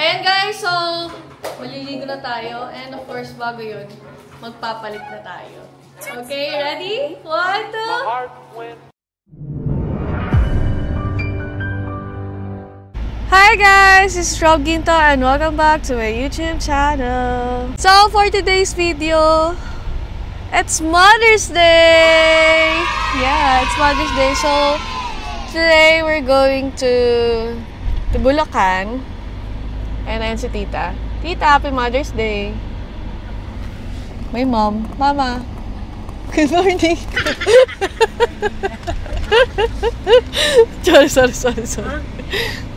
Ayan guys, so maliligo na tayo. And of course, bago yun, magpapalit na tayo. Okay, ready? 1, 2... Hi guys! This is Rob Ginto and welcome back to my YouTube channel. So for today's video, it's Mother's Day! Yeah, it's Mother's Day. So today we're going to Bulacan. And ayan si Tita. Tita, happy Mother's Day! My mom. Mama. Good morning! sorry.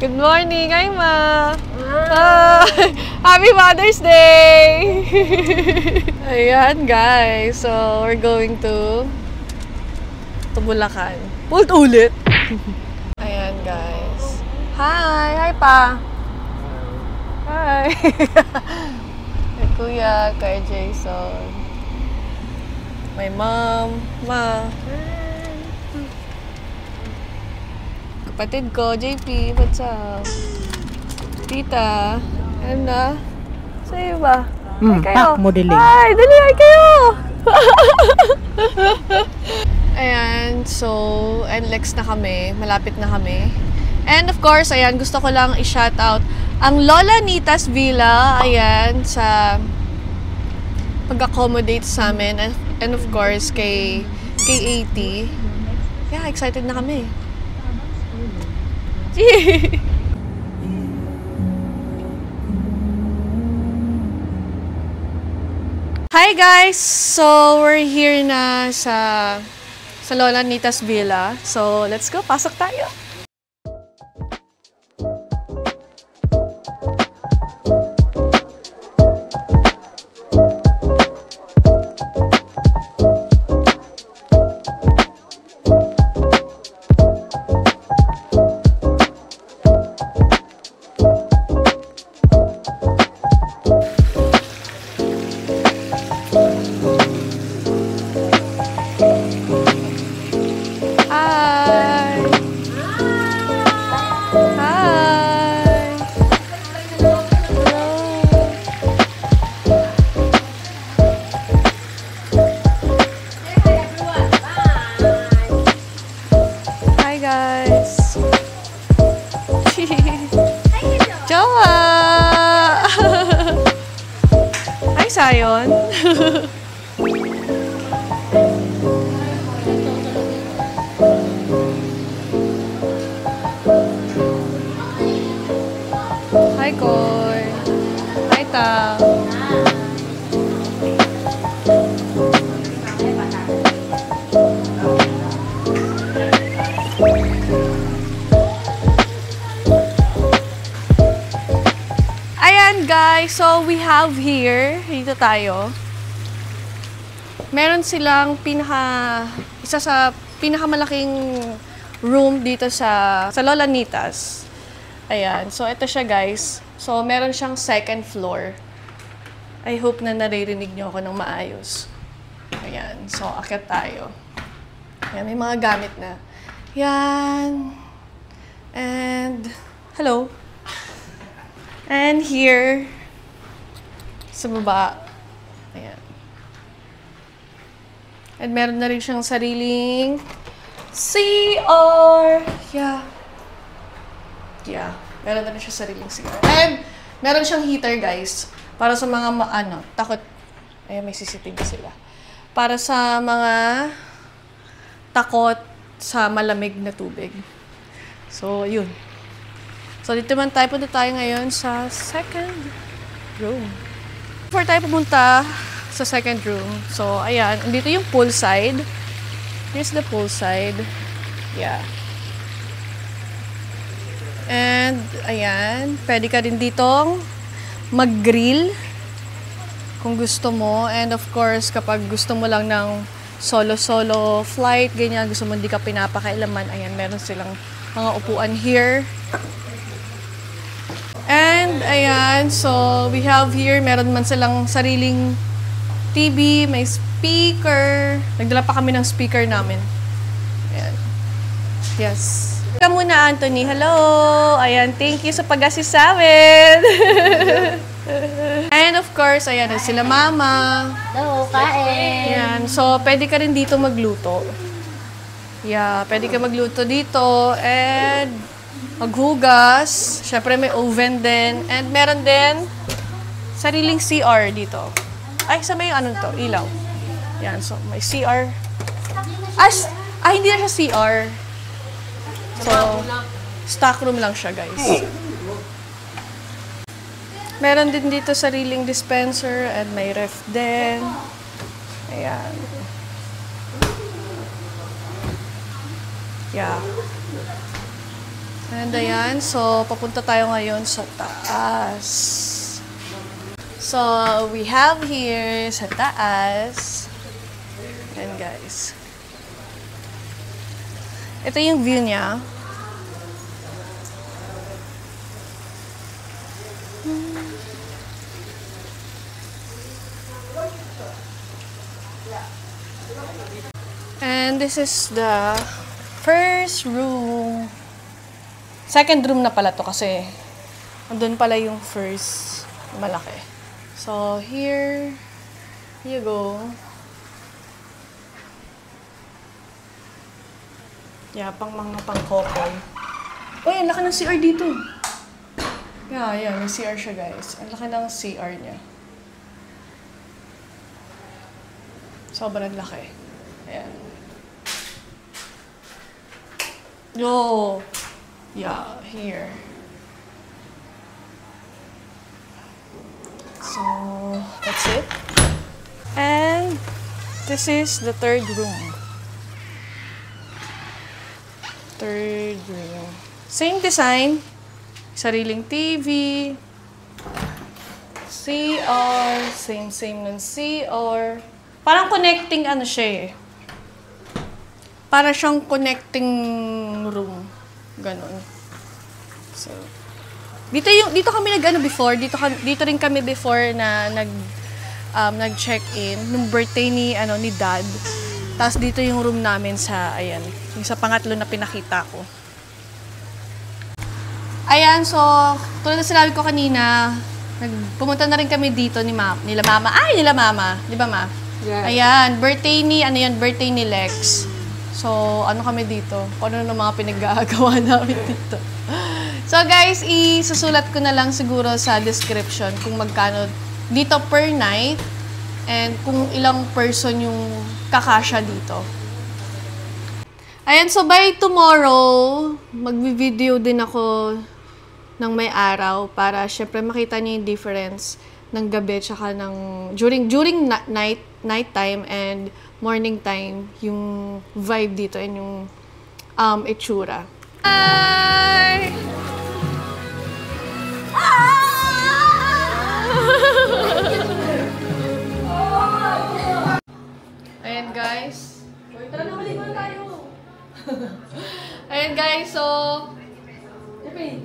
Good morning! Hi, Ma! Happy Mother's Day! Ayan, guys. So, we're going to Bulacan. Ulit! Ayan, guys. Hi! Hi, Pa! Hi! Kay Kuya, kay Jason. My mom. Ma. Kapatid ko, JP, what's up? Tita, ano na? Sa'yo ba? Hi kayo. Modeling. Hi, dali, hi kayo! Ayan, so, NLEX na kami. Malapit na kami. And of course, ayan, gusto ko lang i-shoutout ang Lola Nita's Villa, ayan, sa pag-accommodate sa amin. And of course, kay AT. Yeah, excited na kami. Hi guys! So, we're here na sa Lola Nita's Villa. So, let's go. Pasok tayo. Sayon. Hi, Koy. Hi, Ta. Guys, so we have here, dito tayo, meron silang isa sa pinakamalaking room dito sa Lola Nita's. Ayan, so ito siya guys. So meron siyang second floor. I hope na naririnig niyo ako ng maayos. Ayan, so akyat tayo. Ayan, may mga gamit na. Ayan. And, hello. And here, sa baba, ayan. And meron na rin siyang sariling CR. Yeah, meron na rin siyang sariling CR. And meron siyang heater, guys. Para sa mga, takot, ayan, may CCTV sila. Para sa mga takot sa malamig na tubig. So, yun. So, dito man tayo. Punta tayo ngayon sa second room. Before tayo pumunta sa second room, so, ayan. Dito yung poolside. Here's the poolside. Yeah. And, ayan. Pwede ka rin ditong mag-grill kung gusto mo. And, of course, kapag gusto mo lang ng solo-solo flight, ganyan, gusto mo hindi ka pinapakailaman, ayan, meron silang mga upuan here. And, ayan, so, we have here, meron man silang sariling TV, may speaker. Nagdala pa kami ng speaker namin. Ayan. Yes. Ka muna, Anthony. Hello! Ayan, thank you sa pag-assist sa amin. And of course, ayan, sila mama. Hello, kain. Ayan, so pwede ka rin dito magluto. Yeah, pwede ka magluto dito. And maghugas. Siyempre may oven din. And meron din sariling CR dito. Ay, sa may ano to, ilaw. Yan, so may CR. Hindi na siya CR. So, stock room lang siya, guys. Meron din dito sariling dispenser and may ref din. Ayan. Yeah. And ayan, so papunta tayo ngayon sa taas. So, we have here sa taas. Ayan, guys. Ito yung view niya. And this is the first room. Second room na pala to kasi andun pala yung first malaki. So, here you go. Yeah, pang mga pang-couple. Uy, ang laki ng CR dito. Yeah, may CR siya, guys. Ang laki ng CR niya. Sobrang laki. Ayan. Yo! Yeah, here. So, that's it. And this is the third room. Third room. Same design. Sariling TV. CR. Same ng CR. Parang connecting ano siya eh. Para siyang connecting room. Ganon. So, dito kami nag-ano before, dito rin kami before na nag-check-in nung birthday ni Dad. Tapos dito yung room namin sa ayan, yung sa pangatlo na pinakita ko. Ayan, so tulad na sinabi ko kanina, pumunta na rin kami dito nila mama. Ay, nila mama, 'di ba, ma? Yeah. Ayan, birthday ni Lex. So, ano kami dito? Kung ano mga pinag-aagawa namin dito. So guys, isusulat ko na lang siguro sa description kung magkano dito per night and kung ilang person yung kakasya dito. Ayan, so by tomorrow, magvi-video din ako ng may araw para syempre makita niyo yung difference ng gabi tsaka ng during night time and morning time yung vibe dito and yung itsura. Hi! Ayan guys. Tara na, maliban tayo. Ayan guys, so ayan.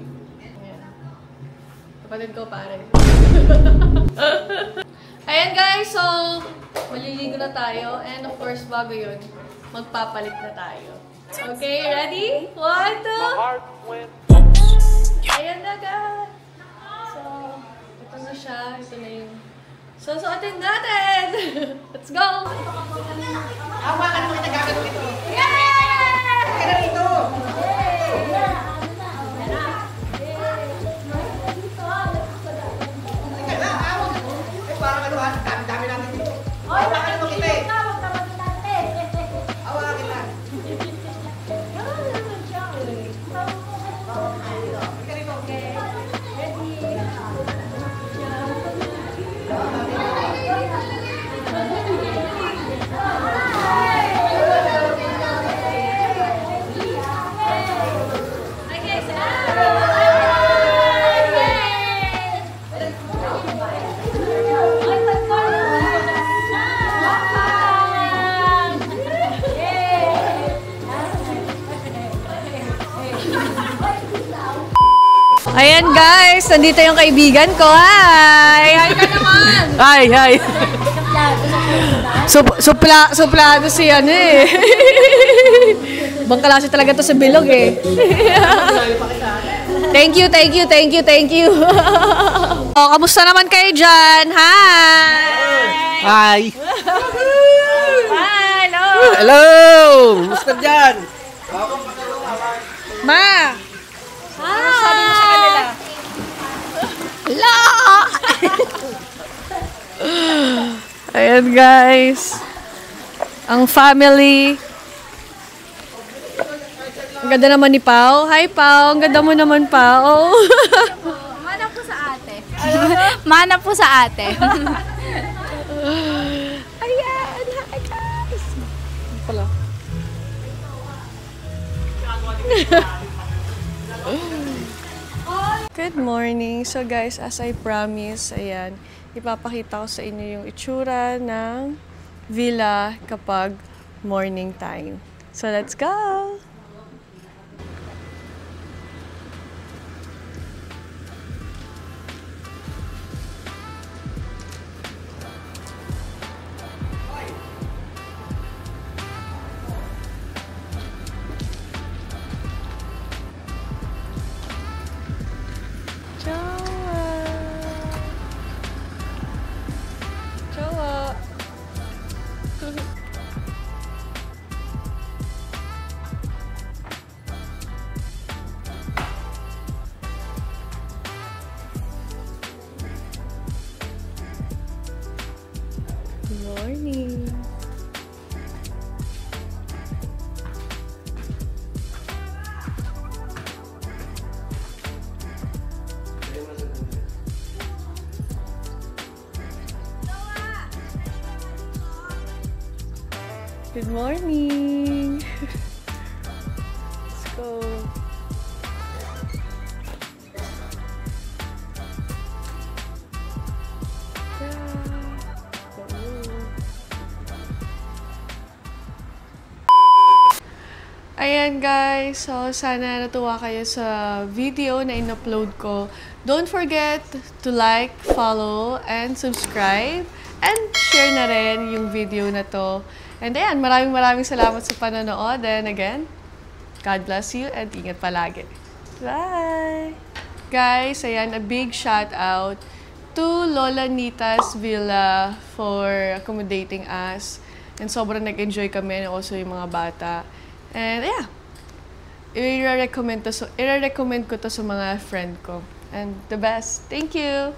Kapatid ko pare. Ayan guys, so maliligo na tayo and of course bago yun, magpapalit na tayo. Okay, ready? 1, 2. Ayan na guys. So, ito na siya. Ito na yung susuotin natin. Let's go! Hawakan mo kita gamit mo ito. Yeah! Kaya dito! Ay, parang ano ha? Dami natin dito. Hawakan mo kita eh. Hawakan kita. Ayan guys, nandito yung kaibigan ko. Hi! Hi ka naman! Hi! Suplado si ano eh. Ibang klase talaga to sa bilog eh. Thank you, thank you, thank you, thank you. Oh, kamusta naman kayo dyan? Hi! Hi! Hi! Hello! Hello! Musta dyan? Ma! Ano sabi mo sa kanila? Hello! Ayan guys. Ang family. Ang ganda naman ni Pao. Hi Pao, ang ganda mo naman Pao. Mana po sa ate. Mana po sa ate. Ayan, hi guys. Pala. Good morning. So guys, as I promised, ayan, ipapakita ko sa inyo yung itsura ng villa kapag morning time. So let's go! Good morning. Good morning. Let's go. Ayan guys, so sana natuwa kayo sa video na in-upload ko. Don't forget to like, follow, and subscribe. And share na rin yung video na to. And ayan, maraming salamat sa panonood. And again, God bless you and ingat palagi. Bye! Guys, ayan, a big shout out to Lola Nita's Villa for accommodating us. And sobrang nag-enjoy kami and also yung mga bata. And yeah, i-recommend ko to sa mga friend ko. And the best. Thank you!